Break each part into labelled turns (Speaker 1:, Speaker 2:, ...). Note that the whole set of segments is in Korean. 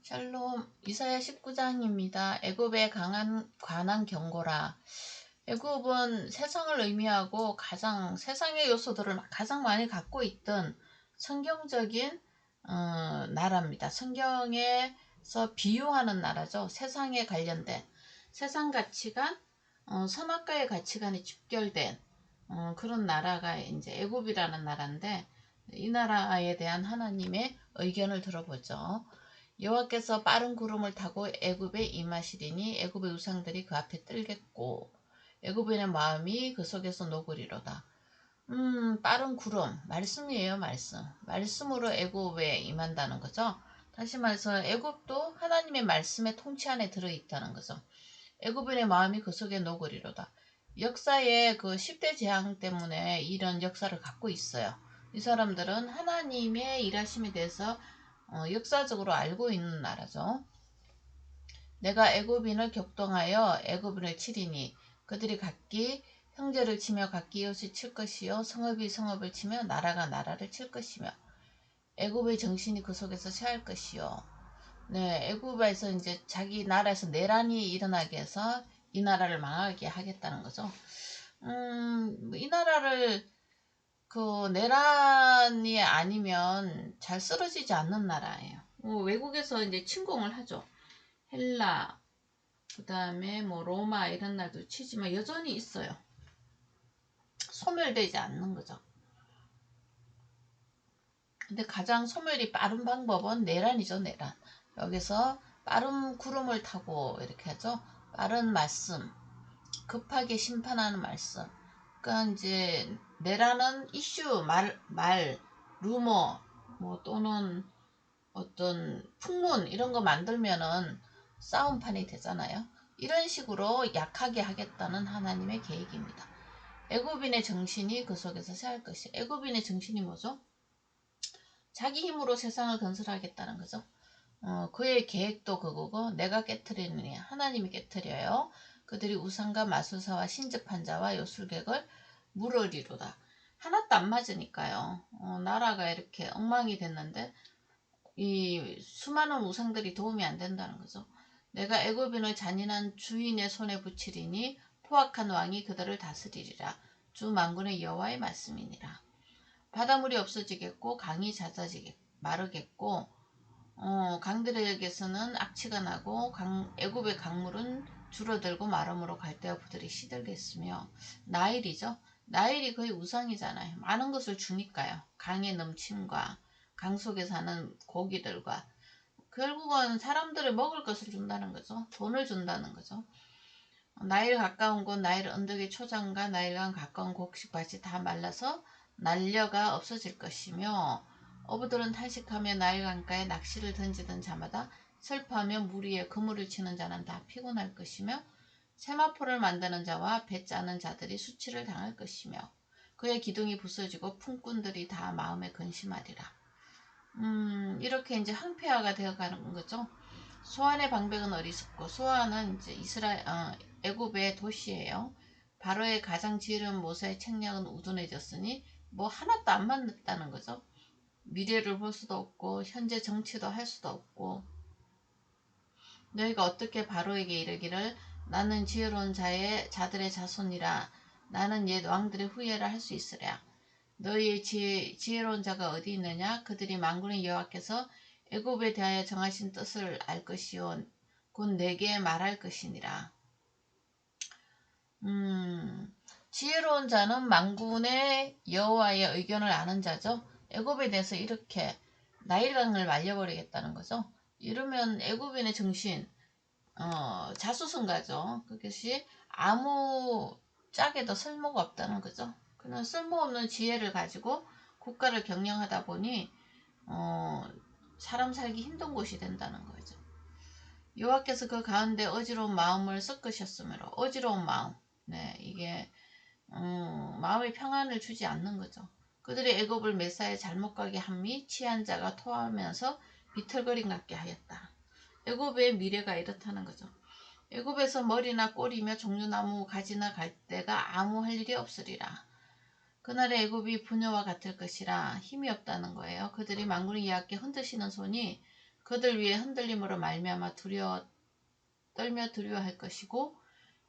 Speaker 1: 샬롬, 이사야 19장입니다. 애굽에 관한 경고라. 애굽은 세상을 의미하고 세상의 요소들을 가장 많이 갖고 있던 성경적인 나라입니다. 성경에서 비유하는 나라죠. 세상에 관련된 세상 가치관, 선악과의 가치관이 집결된 그런 나라가 이제 애굽이라는 나라인데, 이 나라에 대한 하나님의 의견을 들어보죠. 여호와께서 빠른 구름을 타고 애굽에 임하시리니 애굽의 우상들이 그 앞에 떨겠고 애굽인의 마음이 그 속에서 녹으리로다. 빠른 구름, 말씀이에요. 말씀으로 애굽에 임한다는 거죠. 다시 말해서 애굽도 하나님의 말씀의 통치 안에 들어있다는 거죠. 애굽인의 마음이 그 속에 녹으리로다. 역사의 그 10대 재앙 때문에 이런 역사를 갖고 있어요. 이 사람들은 하나님의 일하심에 대해서 역사적으로 알고 있는 나라죠. 내가 애굽인을 격동하여 애굽인을 치리니 그들이 각기 형제를 치며 각기 이웃을 칠 것이요 성읍이 성읍을 치며 나라가 나라를 칠 것이며 애굽의 정신이 그 속에서 쇠할 것이요. 네, 애굽에서 이제 자기 나라에서 내란이 일어나게 해서 이 나라를 망하게 하겠다는 거죠. 이 나라를 그 내란이 아니면 잘 쓰러지지 않는 나라예요. 외국에서 이제 침공을 하죠. 헬라, 그 다음에 뭐 로마 이런 날도 치지만 여전히 있어요. 소멸되지 않는 거죠. 근데 가장 소멸이 빠른 방법은 내란이죠, 내란. 여기서 빠른 구름을 타고 이렇게 하죠. 빠른 말씀, 급하게 심판하는 말씀. 그러니까 이제 내란은 이슈, 루머, 뭐 또는 어떤 풍문 이런 거 만들면은 싸움판이 되잖아요. 이런 식으로 약하게 하겠다는 하나님의 계획입니다. 애굽인의 정신이 그 속에서 쇠할 것이. 애굽인의 정신이 뭐죠? 자기 힘으로 세상을 건설하겠다는 거죠. 그의 계획도 그거고 내가 깨트리느니 하나님이 깨트려요. 그들이 우상과 마술사와 신접한 자와 요술객을 물으리로다. 하나도 안 맞으니까요. 나라가 이렇게 엉망이 됐는데 이 수많은 우상들이 도움이 안 된다는 거죠. 내가 애굽인을 잔인한 주인의 손에 붙이리니 포악한 왕이 그들을 다스리리라. 주 만군의 여호와의 말씀이니라. 바닷물이 없어지겠고 강이 잦아지겠고 마르겠고 강들에게서는 악취가 나고 애굽의 강물은 줄어들고 마름으로 갈대와 부들이 시들겠으며 나일이죠. 나일이 거의 우상이잖아요. 많은 것을 주니까요. 강의 넘침과 강 속에 사는 고기들과 결국은 사람들을 먹을 것을 준다는 거죠. 돈을 준다는 거죠. 나일 가까운 곳 나일 언덕의 초장과 나일강 가까운 곡식밭이 다 말라서 난려가 없어질 것이며 어부들은 탄식하며 나일 강가에 낚시를 던지던 자마다 슬퍼하며 물 위에 그물을 치는 자는 다 피곤할 것이며 세마포를 만드는 자와 배 짜는 자들이 수치를 당할 것이며 그의 기둥이 부서지고 품꾼들이 다 마음에 근심하리라. 이렇게 이제 황폐화가 되어가는 거죠. 소안의 방백은 어리석고 소안은 이제 애굽의 도시예요. 바로의 가장 지혜로운 모세의 책략은 우둔해졌으니 뭐 하나도 안 맞는다는 거죠. 미래를 볼 수도 없고 현재 정치도 할 수도 없고 너희가 어떻게 바로에게 이르기를 나는 지혜로운 자들의 자손이라 나는 옛 왕들의 후예라 할 수 있으랴. 너희의 지혜로운 자가 어디 있느냐? 그들이 만군의 여호와께서 애굽에 대하여 정하신 뜻을 알 것이요 곧 내게 말할 것이니라. 지혜로운 자는 만군의 여호와의 의견을 아는 자죠. 애굽에 대해서 이렇게 나일강을 말려버리겠다는 거죠. 이러면 애굽인의 정신, 자수성가죠. 그것이 아무 짝에도 쓸모가 없다는 거죠. 그냥 쓸모없는 지혜를 가지고 국가를 경영하다 보니 사람 살기 힘든 곳이 된다는 거죠. 여호와께서 그 가운데 어지러운 마음을 섞으셨으므로 어지러운 마음, 네 이게 마음의 평안을 주지 않는 거죠. 그들이 애굽을 메사에 잘못 가게 함이 취한 자가 토하면서 비틀거림 같게 하였다. 애굽의 미래가 이렇다는 거죠. 애굽에서 머리나 꼬리며 종려나무 가지나 갈대가 아무 할 일이 없으리라. 그날의 애굽이 부녀와 같을 것이라. 힘이 없다는 거예요. 그들이 만군의 여호와께 흔드시는 손이 그들 위에 흔들림으로 말미암아 떨며 두려워할 것이고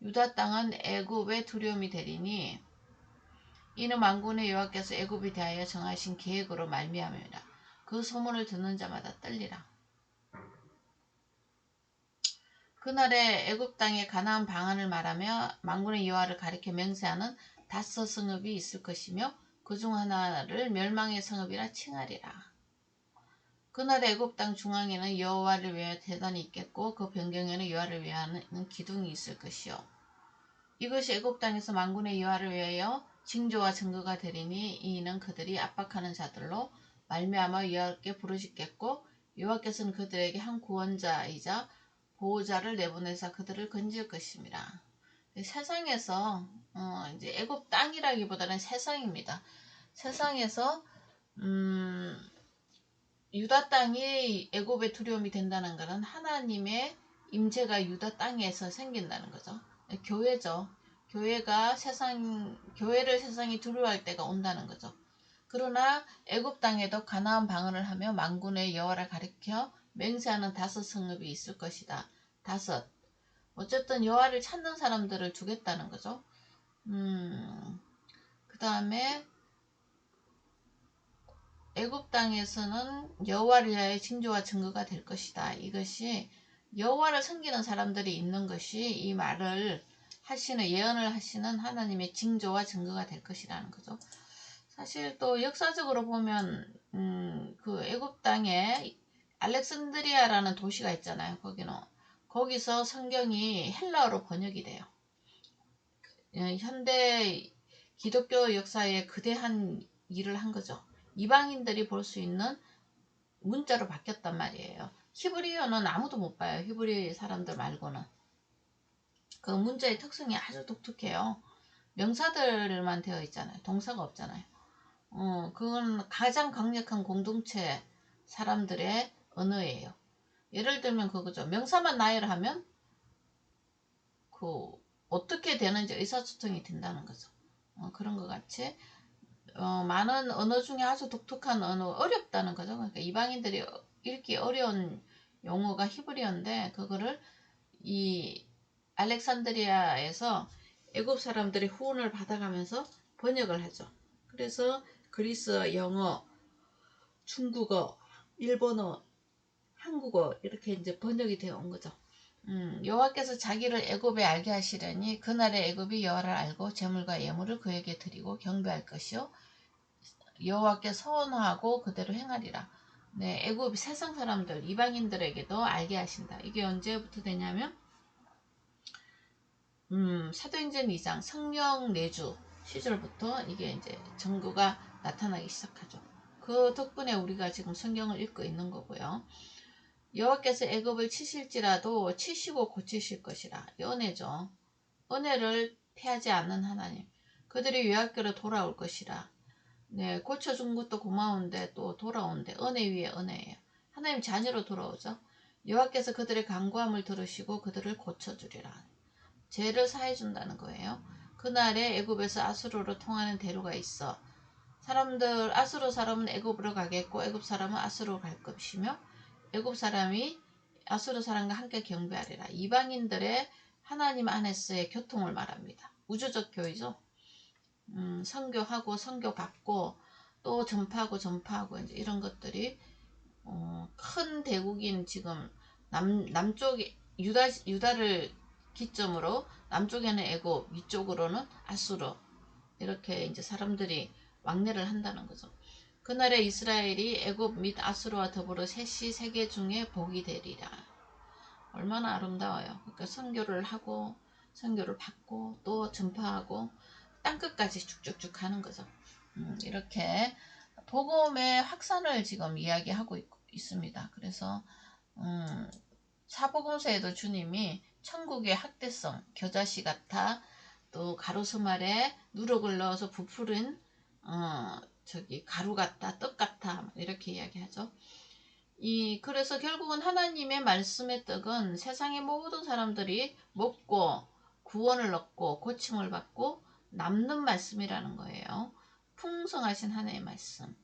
Speaker 1: 유다 땅은 애굽의 두려움이 되리니 이는 만군의 여호와께서 애굽에 대하여 정하신 계획으로 말미암이라. 그 소문을 듣는 자마다 떨리라. 그날에 애굽 땅에 가나안 방언을 말하며 만군의 여호와를 가리켜 맹세하는 5 성읍이 있을 것이며 그 중 하나를 멸망의 성읍이라 칭하리라. 그날에 애굽 땅 중앙에는 여호와를 위하여 대단이 있겠고 그 변경에는 여호와를 위하는 기둥이 있을 것이요. 이것이 애굽 땅에서 만군의 여호와를 위하여 징조와 증거가 되리니 이는 그들이 압박하는 자들로 말미암아 여호와께 부르짖겠고 여호와께서는 그들에게 한 구원자이자 보호자를 내보내사 그들을 건질 것입니다. 세상에서 이제 애굽 땅이라기보다는 세상입니다. 세상에서 유다 땅이 애굽의 두려움이 된다는 것은 하나님의 임재가 유다 땅에서 생긴다는 거죠. 교회죠. 교회를 세상이 두려워할 때가 온다는 거죠. 그러나 애굽 땅에도 가나안 방언을 하며 만군의 여호와를 가리켜 맹세하는 5 성읍이 있을 것이다. 5. 어쨌든 여호와를 찾는 사람들을 주겠다는 거죠. 그 다음에 애굽 땅에서는 여호와를 위하여 징조와 증거가 될 것이다. 이것이 여호와를 섬기는 사람들이 있는 것이 이 말을 하시는 예언을 하시는 하나님의 징조와 증거가 될 것이라는 거죠. 사실 또 역사적으로 보면 그 애굽 땅에 알렉산드리아라는 도시가 있잖아요. 거기서 성경이 헬라어로 번역이 돼요. 현대 기독교 역사에 거대한 일을 한 거죠. 이방인들이 볼 수 있는 문자로 바뀌었단 말이에요. 히브리어는 아무도 못 봐요. 히브리 사람들 말고는. 그 문자의 특성이 아주 독특해요. 명사들만 되어 있잖아요. 동사가 없잖아요. 그건 가장 강력한 공동체 사람들의 언어예요. 예를 들면 그거죠. 명사만 나열하면 어떻게 되는지 의사소통이 된다는 거죠. 그런 것 같이 많은 언어 중에 아주 독특한 언어, 어렵다는 거죠. 그러니까 이방인들이 읽기 어려운 용어가 히브리어인데 그거를 이 알렉산드리아에서 애굽 사람들이 후원을 받아가면서 번역을 하죠. 그래서 그리스어, 영어, 중국어, 일본어, 한국어 이렇게 이제 번역이 되어 온 거죠. 여호와께서 자기를 애굽에 알게 하시려니 그날의 애굽이 여호와를 알고 제물과 예물을 그에게 드리고 경배할 것이요 여호와께 서원하고 그대로 행하리라. 네, 애굽 세상 사람들 이방인들에게도 알게 하신다. 이게 언제부터 되냐면 사도행전 2장 성령 내주 시절부터 이게 이제 증거가 나타나기 시작하죠. 그 덕분에 우리가 지금 성경을 읽고 있는 거고요. 여호와께서 애굽을 치실지라도 치시고 고치실 것이라. 은혜죠. 은혜를 패하지 않는 하나님. 그들이 여호와께로 돌아올 것이라. 네, 고쳐준 것도 고마운데 또 돌아오는데 은혜 위에 은혜예요. 하나님 자녀로 돌아오죠. 여호와께서 그들의 간구함을 들으시고 그들을 고쳐주리라. 죄를 사해준다는 거예요. 그날에 애굽에서 아수르로 통하는 대로가 있어. 아수르 사람은 애굽으로 가겠고 애굽 사람은 아수르로 갈 것이며 애굽 사람이 아수르 사람과 함께 경배하리라. 이방인들의 하나님 안에서의 교통을 말합니다. 우주적 교회죠. 선교하고 선교받고 또 전파하고 이제 이런 것들이 큰 대국인 지금 남쪽에 유다를 기점으로 남쪽에는 애굽, 위쪽으로는 아수르 이렇게 이제 사람들이 왕래를 한다는 거죠. 그날에 이스라엘이 애굽 및 아수르와 더불어 셋이 세계 중에 복이 되리라. 얼마나 아름다워요. 그러니까 선교를 하고 선교를 받고 또 전파하고 땅끝까지 쭉쭉쭉 가는 거죠. 이렇게 복음의 확산을 지금 이야기하고 있습니다. 그래서 사복음서에도 주님이 천국의 학대성, 겨자씨 같아 또 가로수 말에 누룩을 넣어서 부풀은 가루 같다, 떡 같아 이렇게 이야기하죠. 그래서 결국은 하나님의 말씀의 떡은 세상의 모든 사람들이 먹고 구원을 얻고 고침을 받고 남는 말씀이라는 거예요. 풍성하신 하나님의 말씀.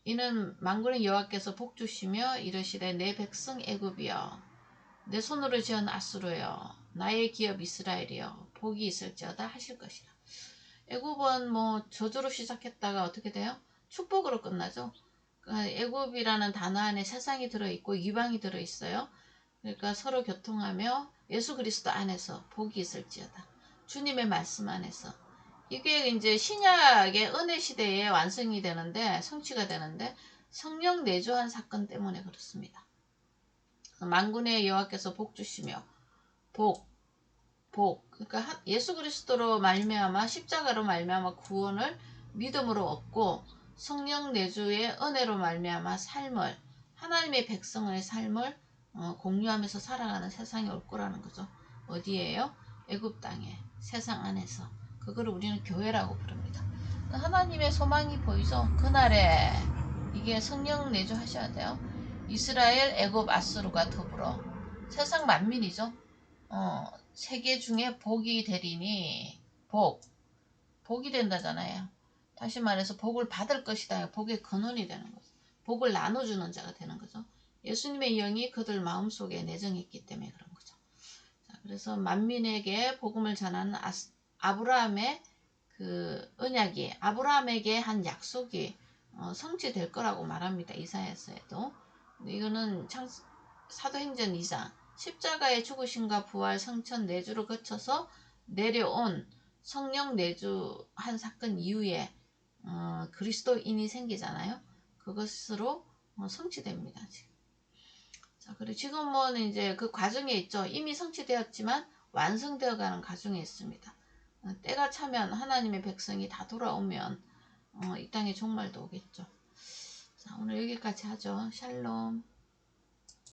Speaker 1: 이는 만군의 여호와께서 복 주시며 이르시되 내 백성 애굽이여 내 손으로 지은 아수르여 나의 기업 이스라엘이여 복이 있을지어다 하실 것이라. 애굽은 뭐 저주로 시작했다가 어떻게 돼요? 축복으로 끝나죠. 그러니까 애굽이라는 단어 안에 세상이 들어있고 이방이 들어있어요. 그러니까 서로 교통하며 예수 그리스도 안에서 복이 있을지어다. 주님의 말씀 안에서. 이게 이제 신약의 은혜 시대에 완성이 되는데 성취가 되는데 성령 내주한 사건 때문에 그렇습니다. 만군의 여호와께서 복 주시며 복 그러니까 예수 그리스도로 말미암아 십자가로 말미암아 구원을 믿음으로 얻고 성령 내주의 은혜로 말미암아 삶을 하나님의 백성의 삶을 공유하면서 살아가는 세상이 올 거라는 거죠. 어디에요? 애굽 땅에 세상 안에서. 그거를 우리는 교회라고 부릅니다. 하나님의 소망이 보이죠. 그날에 이게 성령 내주 하셔야 돼요. 이스라엘, 애굽, 아수르가 더불어 세상 만민이죠. 세계 중에 복이 되리니 복이 된다잖아요. 다시 말해서 복을 받을 것이다. 복의 근원이 되는 거죠. 복을 나눠주는 자가 되는 거죠. 예수님의 영이 그들 마음속에 내정했기 때문에 그런 거죠. 자, 그래서 만민에게 복음을 전하는 아브라함의 그 언약이 아브라함에게 한 약속이 성취될 거라고 말합니다. 이사야서에도. 이거는 사도행전 2장 십자가의 죽으심과 부활 성천 내주를 거쳐서 내려온 성령 내주한 사건 이후에 그리스도인이 생기잖아요. 그것으로 성취됩니다. 지금. 자, 그리고 지금은 이제 그 과정에 있죠. 이미 성취되었지만 완성되어 가는 과정에 있습니다. 때가 차면 하나님의 백성이 다 돌아오면 이 땅에 종말도 오겠죠. 자, 오늘 여기까지 하죠. 샬롬.